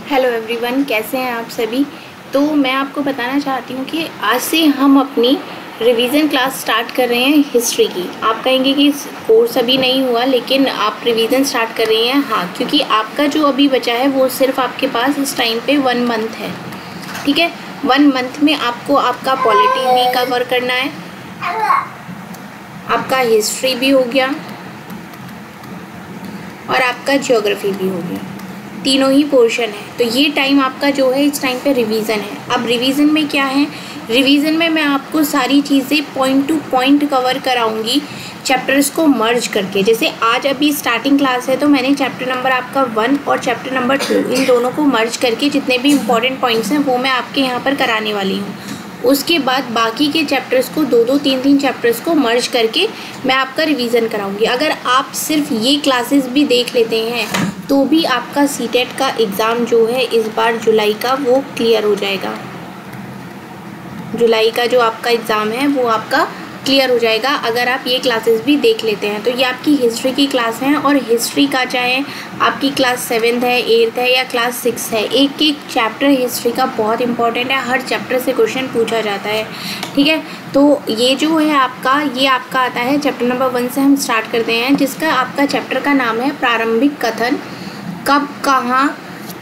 Hello everyone, कैसे हैं आप सभी। तो मैं आपको बताना चाहती हूँ कि आज से हम अपनी रिवीजन क्लास स्टार्ट कर रहे हैं हिस्ट्री की। आप कहेंगे कि कोर्स अभी नहीं हुआ, लेकिन आप रिवीजन स्टार्ट कर रही हैं। हाँ, क्योंकि आपका जो अभी बचा है वो सिर्फ आपके पास इस टाइम पे 1 मंथ है। ठीक है, 1 मंथ में आपको आपका पॉलिटी भी कवर करना है, आपका हिस्ट्री भी हो गया और आपका ज्योग्राफी भी हो गया। तीनों ही पोर्शन है। तो ये टाइम आपका जो है इस टाइम पे रिवीजन है। अब रिवीजन में क्या है, रिवीजन में मैं आपको सारी चीज़ें पॉइंट टू पॉइंट कवर कराऊंगी, चैप्टर्स को मर्ज करके। जैसे आज अभी स्टार्टिंग क्लास है तो मैंने चैप्टर नंबर आपका 1 और चैप्टर नंबर 2 इन दोनों को मर्ज करके जितने भी इम्पॉर्टेंट पॉइंट्स हैं वो मैं आपके यहाँ पर कराने वाली हूँ। उसके बाद बाकी के चैप्टर्स को 2-2, 3-3 चैप्टर्स को मर्ज करके मैं आपका रिवीजन कराऊंगी। अगर आप सिर्फ ये क्लासेस भी देख लेते हैं तो भी आपका सीटेट का एग्ज़ाम जो है इस बार जुलाई का वो क्लियर हो जाएगा। जुलाई का जो आपका एग्ज़ाम है वो आपका क्लियर हो जाएगा अगर आप ये क्लासेस भी देख लेते हैं। तो ये आपकी हिस्ट्री की क्लास है और हिस्ट्री का चाहे आपकी क्लास 7th है, 8th है या क्लास 6 है, एक एक चैप्टर हिस्ट्री का बहुत इंपॉर्टेंट है। हर चैप्टर से क्वेश्चन पूछा जाता है। ठीक है, तो ये जो है आपका, ये आपका आता है चैप्टर नंबर 1 से हम स्टार्ट करते हैं, जिसका आपका चैप्टर का नाम है प्रारंभिक कथन। कब, कहाँ,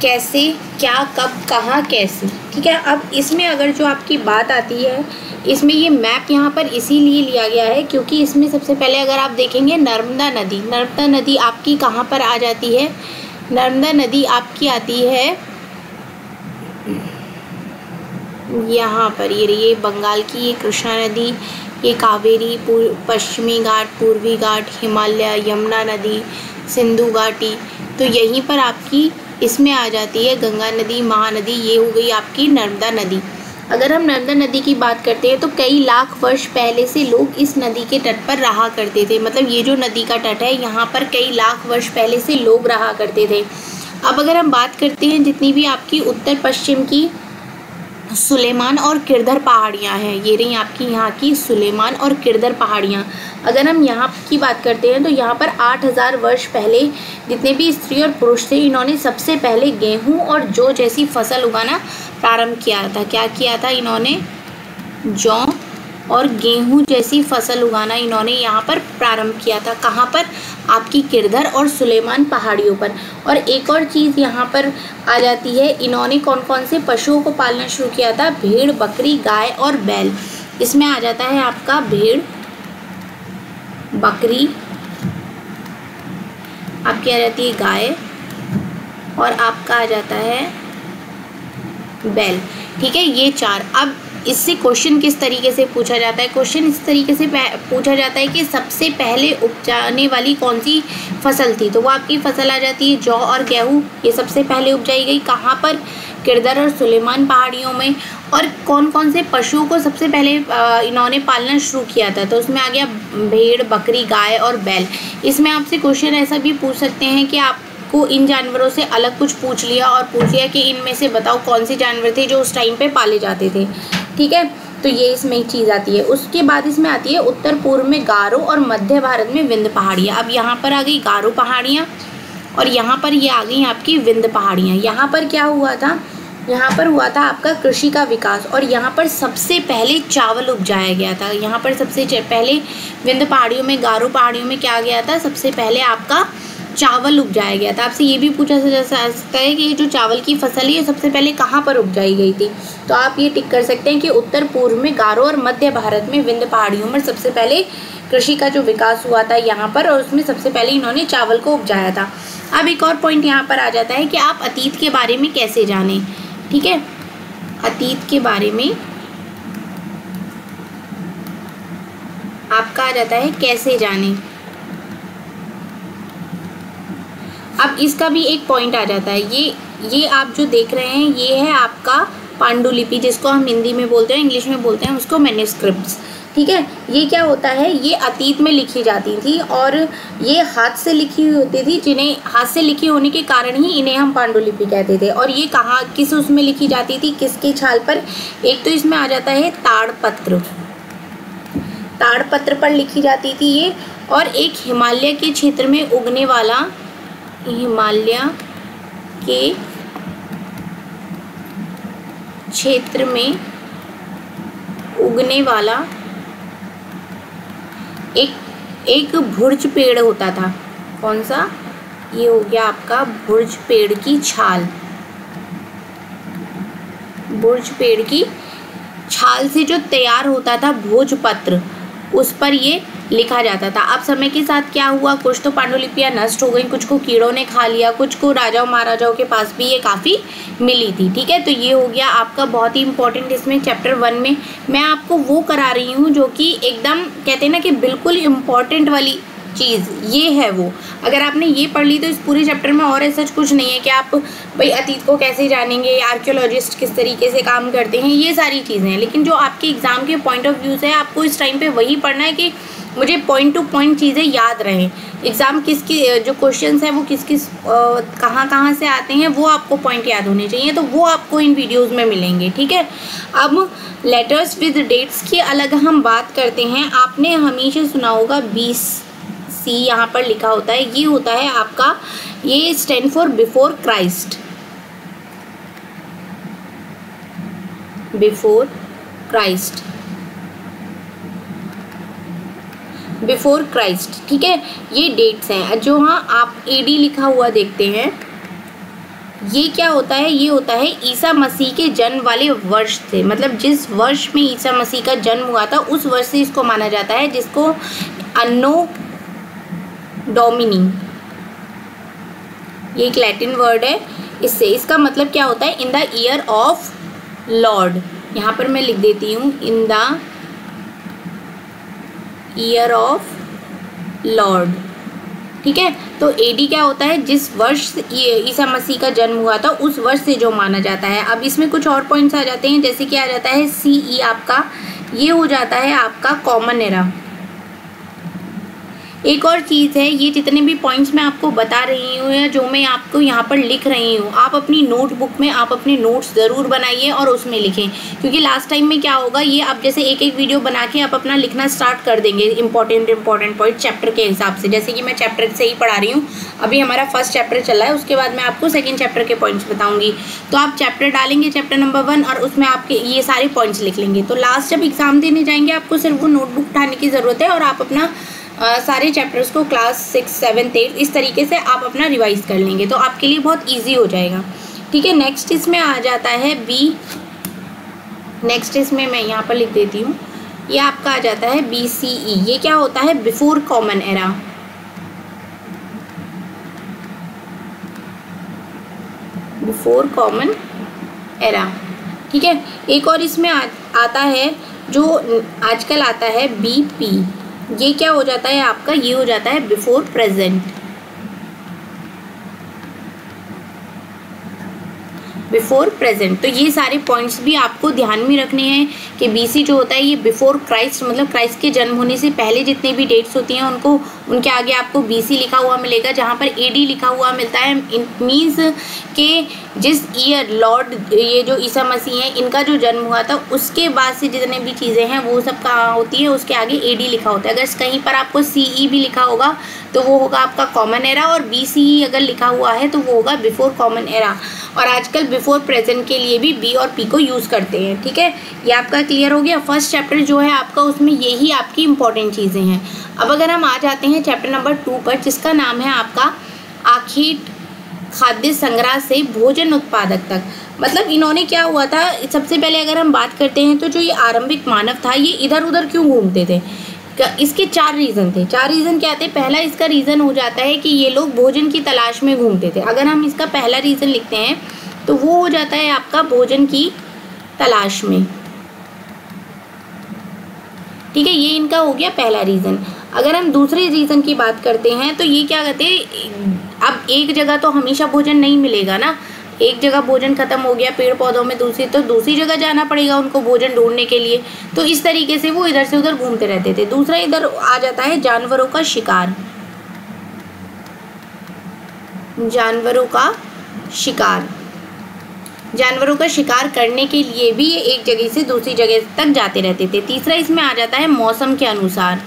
कैसे, क्या, कब, कहाँ, कैसे। ठीक है, अब इसमें अगर जो आपकी बात आती है, इसमें ये मैप यहाँ पर इसीलिए लिया गया है क्योंकि इसमें सबसे पहले अगर आप देखेंगे नर्मदा नदी आपकी कहाँ पर आ जाती है। नर्मदा नदी आपकी आती है यहाँ पर, ये बंगाल की, ये कृष्णा नदी, ये कावेरी, पश्चिमी घाट, पूर्वी घाट, हिमालय, यमुना नदी, सिंधु घाटी, तो यहीं पर आपकी इसमें आ जाती है गंगा नदी, महानदी। ये हो गई आपकी नर्मदा नदी। अगर हम नर्मदा नदी की बात करते हैं तो कई लाख वर्ष पहले से लोग इस नदी के तट पर रहा करते थे। मतलब ये जो नदी का तट है यहाँ पर कई लाख वर्ष पहले से लोग रहा करते थे। अब अगर हम बात करते हैं जितनी भी आपकी उत्तर पश्चिम की सुलेमान और किरधर पहाड़ियाँ हैं, ये रही आपकी यहाँ की सुलेमान और किरधर पहाड़ियाँ। अगर हम यहाँ की बात करते हैं तो यहाँ पर 8000 वर्ष पहले जितने भी स्त्री और पुरुष थे, इन्होंने सबसे पहले गेहूँ और जौ जैसी फसल उगाना प्रारंभ किया था। क्या किया था इन्होंने? जौ और गेहूं जैसी फसल उगाना इन्होंने यहाँ पर प्रारंभ किया था। कहाँ पर? आपकी किरधर और सुलेमान पहाड़ियों पर। और एक और चीज़ यहाँ पर आ जाती है, इन्होंने कौन कौन से पशुओं को पालना शुरू किया था? भेड़, बकरी, गाय और बैल। इसमें आ जाता है आपका भेड़, बकरी, आपकी आ जाती है गाय और आपका आ जाता है बैल। ठीक है, ये 4। अब इससे क्वेश्चन किस तरीके से पूछा जाता है? क्वेश्चन इस तरीके से पूछा जाता है कि सबसे पहले उपजाने वाली कौन सी फसल थी, तो वो आपकी फसल आ जाती है जौ और गेहूँ। ये सबसे पहले उपजाई गई कहाँ पर? किरधर और सुलेमान पहाड़ियों में। और कौन कौन से पशुओं को सबसे पहले इन्होंने पालना शुरू किया था, तो उसमें आ गया भेड़, बकरी, गाय और बैल। इसमें आपसे क्वेश्चन ऐसा भी पूछ सकते हैं कि आप को इन जानवरों से अलग कुछ पूछ लिया और पूछ लिया कि इनमें से बताओ कौन से जानवर थे जो उस टाइम पे पाले जाते थे। ठीक है, तो ये इसमें एक चीज़ आती है। उसके बाद इसमें आती है उत्तर पूर्व में गारो और मध्य भारत में विंध्य पहाड़ियाँ। अब यहाँ पर आ गई गारो पहाड़ियाँ और यहाँ पर ये आ गई आपकी विंध्य पहाड़ियाँ। यहाँ पर क्या हुआ था? यहाँ पर हुआ था आपका कृषि का विकास और यहाँ पर सबसे पहले चावल उपजाया गया था। यहाँ पर सबसे पहले विंध्य पहाड़ियों में, गारो पहाड़ियों में क्या आ गया था? सबसे पहले आपका चावल उपजाया गया था। आपसे ये भी पूछा जा सकता है कि ये जो चावल की फसल है ये सबसे पहले कहाँ पर उपजाई गई थी, तो आप ये टिक कर सकते हैं कि उत्तर पूर्व में, गारो और मध्य भारत में विंध्य पहाड़ियों में सबसे पहले कृषि का जो विकास हुआ था यहाँ पर, और उसमें सबसे पहले इन्होंने चावल को उपजाया था। अब एक और पॉइंट यहाँ पर आ जाता है कि आप अतीत के बारे में कैसे जानें। ठीक है, अतीत के बारे में आपका आ जाता है कैसे जानें। अब इसका भी एक पॉइंट आ जाता है, ये आप जो देख रहे हैं ये है आपका पांडुलिपि, जिसको हम हिंदी में बोलते हैं, इंग्लिश में बोलते हैं उसको मैन्युस्क्रिप्ट्स। ठीक है, ये क्या होता है? ये अतीत में लिखी जाती थी और ये हाथ से लिखी हुई होती थी, जिन्हें हाथ से लिखी होने के कारण ही इन्हें हम पांडुलिपि कहते थे। और ये कहाँ, किस उसमें लिखी जाती थी, किसके छाल पर? एक तो इसमें आ जाता है ताड़पत्र, ताड़पत्र पर लिखी जाती थी ये। और एक हिमालय के क्षेत्र में उगने वाला, हिमालय के क्षेत्र में उगने वाला एक भुर्ज पेड़ होता था। कौन सा? ये हो गया आपका भुर्ज पेड़ की छाल। भुर्ज पेड़ की छाल से जो तैयार होता था भोजपत्र, उस पर ये लिखा जाता था। अब समय के साथ क्या हुआ, कुछ तो पांडुलिपियां नष्ट हो गई, कुछ को कीड़ों ने खा लिया, कुछ को राजाओं महाराजाओं के पास भी ये काफ़ी मिली थी। ठीक है, तो ये हो गया आपका बहुत ही इंपॉर्टेंट। इसमें चैप्टर 1 में मैं आपको वो करा रही हूँ जो कि एकदम कहते हैं ना कि बिल्कुल इम्पॉर्टेंट वाली चीज़ ये है वो। अगर आपने ये पढ़ ली तो इस पूरे चैप्टर में और ऐसा कुछ नहीं है कि आप भाई अतीत को कैसे जानेंगे, आर्कियोलॉजिस्ट किस तरीके से काम करते हैं, ये सारी चीज़ें हैं। लेकिन जो आपके एग्ज़ाम के पॉइंट ऑफ व्यू से है, आपको इस टाइम पे वही पढ़ना है कि मुझे पॉइंट टू पॉइंट चीज़ें याद रहें। एग्ज़ाम किसकी जो क्वेश्चंस हैं वो किस कहाँ से आते हैं वो आपको पॉइंट याद होने चाहिए, तो वो आपको इन वीडियोस में मिलेंगे। ठीक है, अब लेटर्स विद डेट्स की अलग हम बात करते हैं। आपने हमेशा सुना होगा BC यहाँ पर लिखा होता है, ये होता है आपका, ये stand for before Christ. Before Christ, before Christ. ठीक है, ये डेट्स हैं। जो हाँ आप AD लिखा हुआ देखते हैं, ये क्या होता है, ये होता है ईसा मसीह के जन्म वाले वर्ष से, मतलब जिस वर्ष में ईसा मसीह का जन्म हुआ था उस वर्ष से इसको माना जाता है, जिसको अन्नो डोमिनी, ये एक लैटिन वर्ड है। इससे इसका मतलब क्या होता है, in the year of Lord. यहाँ पर मैं लिख देती हूँ, in the year of Lord. ठीक है, तो AD क्या होता है, जिस वर्ष ये ईसा मसीह का जन्म हुआ था उस वर्ष से जो माना जाता है। अब इसमें कुछ और पॉइंट्स आ जाते हैं, जैसे कि आ जाता है CE आपका, ये हो जाता है आपका कॉमन एरा। एक और चीज़ है, ये जितने भी पॉइंट्स मैं आपको बता रही हूँ या जो मैं आपको यहाँ पर लिख रही हूँ, आप अपनी नोटबुक में आप अपने नोट्स ज़रूर बनाइए और उसमें लिखें, क्योंकि लास्ट टाइम में क्या होगा, ये आप जैसे एक एक वीडियो बना के आप अपना लिखना स्टार्ट कर देंगे इंपॉर्टेंट पॉइंट चैप्टर के हिसाब से। जैसे कि मैं चैप्टर से ही पढ़ा रही हूँ, अभी हमारा फर्स्ट चैप्टर चल रहा है, उसके बाद मैं आपको सेकेंड चैप्टर के पॉइंट्स बताऊँगी। तो आप चैप्टर डालेंगे, चैप्टर नंबर 1, और उसमें आपके ये सारे पॉइंट्स लिख लेंगे। तो लास्ट जब एग्ज़ाम देने जाएंगे आपको सिर्फ वो नोटबुक उठाने की ज़रूरत है और आप अपना सारे चैप्टर्स को क्लास 6, 7, 8 इस तरीके से आप अपना रिवाइज कर लेंगे, तो आपके लिए बहुत इजी हो जाएगा। ठीक है, नेक्स्ट इसमें आ जाता है B। नेक्स्ट इसमें मैं यहाँ पर लिख देती हूँ, ये आपका आ जाता है BCE। ये क्या होता है, before common era. Before common era. ठीक है, एक और इसमें आता है जो आजकल आता है BP। ये क्या हो जाता है आपका, ये हो जाता है बिफोर प्रेजेंट। Before present. तो ये सारे पॉइंट्स भी आपको ध्यान में रखने हैं कि BC जो होता है ये बिफोर क्राइस्ट, मतलब क्राइस्ट के जन्म होने से पहले जितने भी डेट्स होती हैं उनको, उनके आगे आपको BC लिखा हुआ मिलेगा, जहाँ पर AD लिखा हुआ मिलता है। इट मीन्स कि जिस ईयर लॉर्ड ये जो ईसा मसीह हैं इनका जो जन्म हुआ था उसके बाद से जितने भी चीज़ें हैं वो सब कहाँ होती है, उसके आगे AD लिखा होता है। अगर कहीं पर आपको CE भी लिखा होगा तो वो होगा आपका कॉमन एरा, और BCE अगर लिखा हुआ है तो वो होगा बिफोर कॉमन एरा। और आजकल बिफोर प्रेजेंट के लिए भी B और P को यूज़ करते हैं। ठीक है, ये आपका क्लियर हो गया। फर्स्ट चैप्टर जो है आपका, उसमें यही आपकी इंपॉर्टेंट चीज़ें हैं। अब अगर हम आ जाते हैं चैप्टर नंबर 2 पर, जिसका नाम है आपका आखिर खाद्य संग्रह से भोजन उत्पादक तक। मतलब इन्होंने क्या हुआ था, सबसे पहले अगर हम बात करते हैं तो जो ये आरंभिक मानव था ये इधर उधर क्यों घूमते थे, इसके 4 रीज़न थे। 4 रीज़न क्या थे, पहला इसका रीज़न हो जाता है कि ये लोग भोजन की तलाश में घूमते थे। अगर हम इसका पहला रीज़न लिखते हैं तो वो हो जाता है आपका भोजन की तलाश में। ठीक है, ये इनका हो गया पहला रीज़न। अगर हम दूसरे रीज़न की बात करते हैं तो ये क्या कहते हैं, अब एक जगह तो हमेशा भोजन नहीं मिलेगा ना, एक जगह भोजन खत्म हो गया पेड़ पौधों में, दूसरी जगह जाना पड़ेगा उनको भोजन ढूंढने के लिए, तो इस तरीके से वो इधर से उधर घूमते रहते थे। दूसरा इधर आ जाता है जानवरों का शिकार। जानवरों का शिकार, जानवरों का शिकार करने के लिए भी ये एक जगह से दूसरी जगह तक जाते रहते थे। तीसरा इसमें आ जाता है मौसम के अनुसार।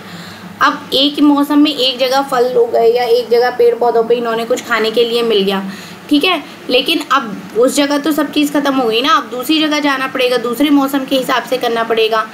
अब एक मौसम में एक जगह फल हो गए या एक जगह पेड़ पौधों पे इन्होंने कुछ खाने के लिए मिल गया, ठीक है। लेकिन अब उस जगह तो सब चीज़ ख़त्म हो गई ना, अब दूसरी जगह जाना पड़ेगा, दूसरे मौसम के हिसाब से करना पड़ेगा।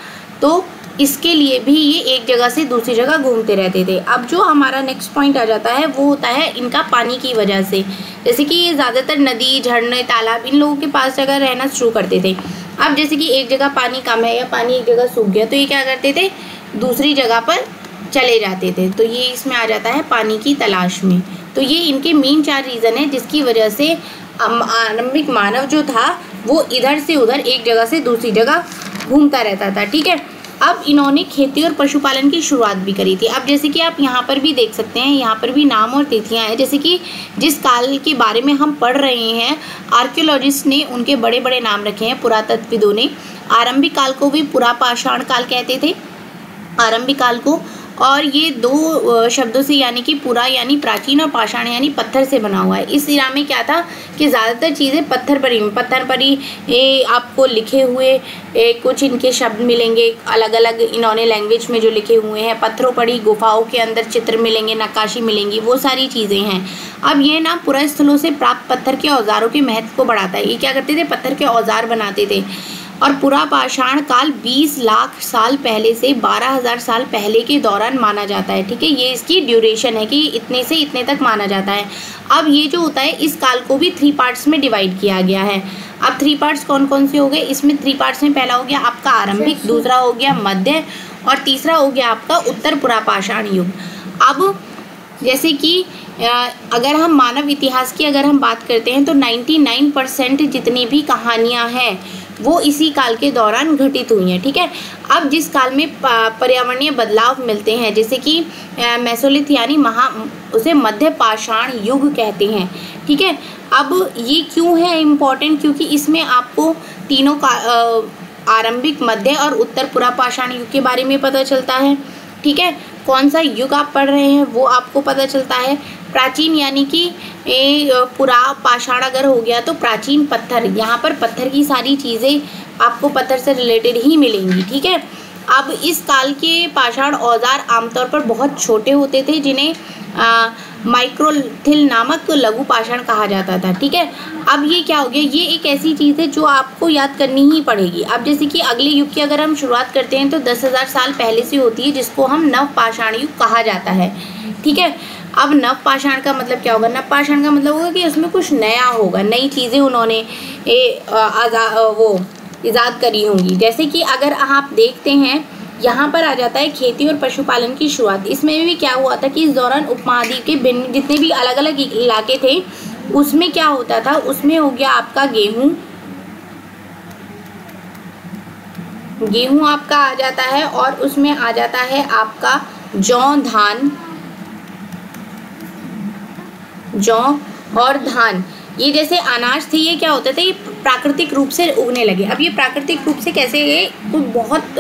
तो इसके लिए भी ये एक जगह से दूसरी जगह घूमते रहते थे। अब जो हमारा नेक्स्ट पॉइंट आ जाता है वो होता है इनका पानी की वजह से। जैसे कि ये ज़्यादातर नदी, झरने, तालाब इन लोगों के पास जगह रहना शुरू करते थे। अब जैसे कि एक जगह पानी कम है या पानी एक जगह सूख गया तो ये क्या करते थे, दूसरी जगह पर चले जाते थे। तो ये इसमें आ जाता है पानी की तलाश में। तो ये इनके मेन 4 रीज़न है जिसकी वजह से आरंभिक मानव जो था वो इधर से उधर एक जगह से दूसरी जगह घूमता रहता था। ठीक है। अब इन्होंने खेती और पशुपालन की शुरुआत भी करी थी। अब जैसे कि आप यहाँ पर भी देख सकते हैं, यहाँ पर भी नाम और तिथियाँ हैं। जैसे कि जिस काल के बारे में हम पढ़ रहे हैं, आर्कियोलॉजिस्ट ने उनके बड़े बड़े नाम रखे हैं, पुरातत्वविदों ने। आरंभिक काल को भी पुरापाषाण काल कहते थे, आरंभिक काल को। और ये 2 शब्दों से यानी कि पुरा यानी प्राचीन और पाषाण यानी पत्थर से बना हुआ है। इस इरा में क्या था कि ज़्यादातर चीज़ें पत्थर पर ही आपको लिखे हुए कुछ इनके शब्द मिलेंगे, अलग अलग इन्होंने लैंग्वेज में जो लिखे हुए हैं। पत्थरों पर ही गुफाओं के अंदर चित्र मिलेंगे, नक्काशी मिलेंगी, वो सारी चीज़ें हैं। अब ये ना पुरास्थलों से प्राप्त पत्थर के औजारों के महत्व को बढ़ाता है। ये क्या करते थे, पत्थर के औजार बनाते थे। और पुरापाषाण काल 20 लाख साल पहले से 12,000 साल पहले के दौरान माना जाता है। ठीक है, ये इसकी ड्यूरेशन है कि इतने से इतने तक माना जाता है। अब ये जो होता है इस काल को भी 3 पार्ट्स में डिवाइड किया गया है। अब 3 पार्ट्स कौन कौन से हो गए, इसमें 3 पार्ट्स में पहला हो गया आपका आरंभिक, दूसरा हो गया मध्य और तीसरा हो गया आपका उत्तर पुरापाषाण युग। अब जैसे कि अगर हम मानव इतिहास की अगर हम बात करते हैं तो 99% जितनी भी कहानियाँ हैं वो इसी काल के दौरान घटित हुई हैं। ठीक है। अब जिस काल में पर्यावरणीय बदलाव मिलते हैं, जैसे कि मेसोलिथ यानी उसे मध्य पाषाण युग कहते हैं। ठीक है। अब ये क्यों है इम्पॉर्टेंट, क्योंकि इसमें आपको तीनों का आरंभिक, मध्य और उत्तर पुरापाषाण युग के बारे में पता चलता है। ठीक है। कौन सा युग आप पढ़ रहे हैं वो आपको पता चलता है। प्राचीन यानी कि पुरापाषाण अगर हो गया तो प्राचीन पत्थर, यहाँ पर पत्थर की सारी चीज़ें आपको पत्थर से रिलेटेड ही मिलेंगी। ठीक है। अब इस काल के पाषाण औजार आमतौर पर बहुत छोटे होते थे जिन्हें माइक्रोलिथिल नामक लघु पाषाण कहा जाता था। ठीक है। अब ये क्या हो गया, ये एक ऐसी चीज़ है जो आपको याद करनी ही पड़ेगी। अब जैसे कि अगले युग की अगर हम शुरुआत करते हैं तो 10,000 साल पहले से होती है, जिसको हम नवपाषाण युग कहा जाता है। ठीक है। अब नवपाषाण का मतलब क्या होगा, नवपाषाण का मतलब होगा कि उसमें कुछ नया होगा, नई चीज़ें उन्होंने ईजाद करी होंगी। जैसे कि अगर आप देखते हैं यहाँ पर आ जाता है खेती और पशुपालन की शुरुआत। इसमें भी क्या हुआ था कि इस दौरान उपमहाद्वीप के भिन्न जितने भी अलग अलग इलाके थे उसमें क्या होता था, उसमें हो गया आपका गेहूं आपका आ जाता है और उसमें आ जाता है आपका जौ और धान। ये जैसे अनाज थे ये क्या होते थे, प्राकृतिक रूप से उगने लगे। अब ये प्राकृतिक रूप से कैसे गए, बहुत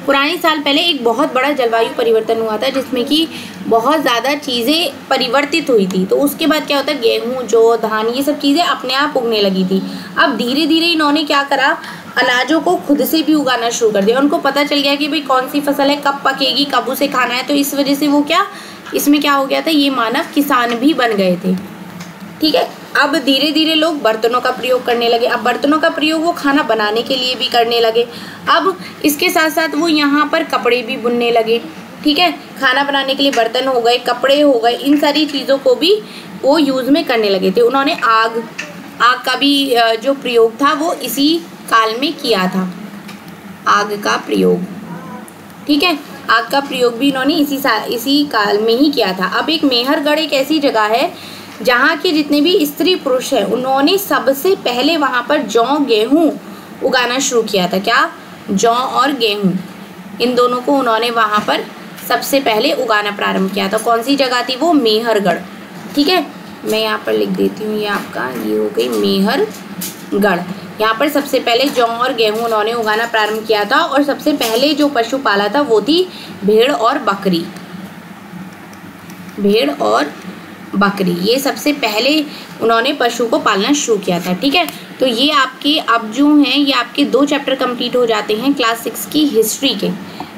पुराने साल पहले एक बहुत बड़ा जलवायु परिवर्तन हुआ था जिसमें कि बहुत ज़्यादा चीज़ें परिवर्तित हुई थी। तो उसके बाद क्या होता है, गेहूँ, जौ, धान ये सब चीज़ें अपने आप उगने लगी थी। अब धीरे धीरे इन्होंने क्या करा, अनाजों को खुद से भी उगाना शुरू कर दिया। उनको पता चल गया कि भाई कौन सी फसल है, कब पकेगी, कब उसे खाना है। तो इस वजह से वो इसमें क्या हो गया था, ये मानव किसान भी बन गए थे। ठीक है। अब धीरे धीरे लोग बर्तनों का प्रयोग करने लगे। अब बर्तनों का प्रयोग वो खाना बनाने के लिए भी करने लगे। अब इसके साथ साथ वो यहाँ पर कपड़े भी बुनने लगे। ठीक है। खाना बनाने के लिए बर्तन हो गए, कपड़े हो गए, इन सारी चीज़ों को भी वो यूज़ में करने लगे थे। उन्होंने आग का भी जो प्रयोग था वो इसी काल में किया था, आग का प्रयोग। ठीक है। आग का प्रयोग भी इन्होंने इसी काल में ही किया था। अब एक मेहरगढ़ एक ऐसी जगह है जहाँ के जितने भी स्त्री पुरुष हैं उन्होंने सबसे पहले वहाँ पर जौ, गेहूँ उगाना शुरू किया था। क्या, जौ और गेहूँ, इन दोनों को उन्होंने वहाँ पर सबसे पहले उगाना प्रारंभ किया था। कौन सी जगह थी वो, मेहरगढ़। ठीक है। मैं यहाँ पर लिख देती हूँ, ये आपका ये हो गई मेहरगढ़। यहाँ पर सबसे पहले जौ और गेहूँ उन्होंने उगाना प्रारंभ किया था और सबसे पहले जो पशु पाला था वो थी भेड़ और बकरी। ये सबसे पहले उन्होंने पशु को पालना शुरू किया था। ठीक है। तो ये आपके अब जो हैं ये आपके 2 चैप्टर कंप्लीट हो जाते हैं क्लास 6 की हिस्ट्री के।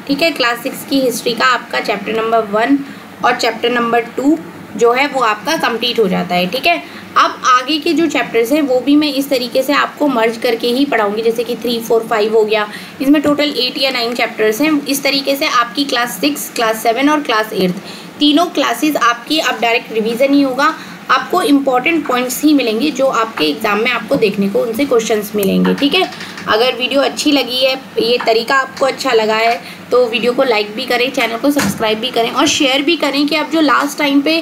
ठीक है। क्लास 6 की हिस्ट्री का आपका चैप्टर नंबर 1 और चैप्टर नंबर 2 जो है वो आपका कंप्लीट हो जाता है। ठीक है, अब आगे के जो चैप्टर्स हैं वो भी मैं इस तरीके से आपको मर्ज करके ही पढ़ाऊंगी, जैसे कि 3, 4, 5 हो गया, इसमें टोटल 8 या 9 चैप्टर्स हैं। इस तरीके से आपकी क्लास 6, क्लास 7 और क्लास 8 तीनों क्लासेस आपकी अब डायरेक्ट रिवीजन ही होगा। आपको इम्पॉर्टेंट पॉइंट्स ही मिलेंगे जो आपके एग्जाम में आपको देखने को उनसे क्वेश्चंस मिलेंगे। ठीक है, अगर वीडियो अच्छी लगी है, ये तरीका आपको अच्छा लगा है, तो वीडियो को लाइक भी करें, चैनल को सब्सक्राइब भी करें और शेयर भी करें कि आप जो लास्ट टाइम पे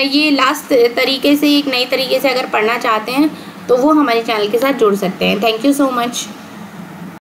ये लास्ट तरीके से एक नई तरीके से अगर पढ़ना चाहते हैं तो वो हमारे चैनल के साथ जुड़ सकते हैं। Thank you so much.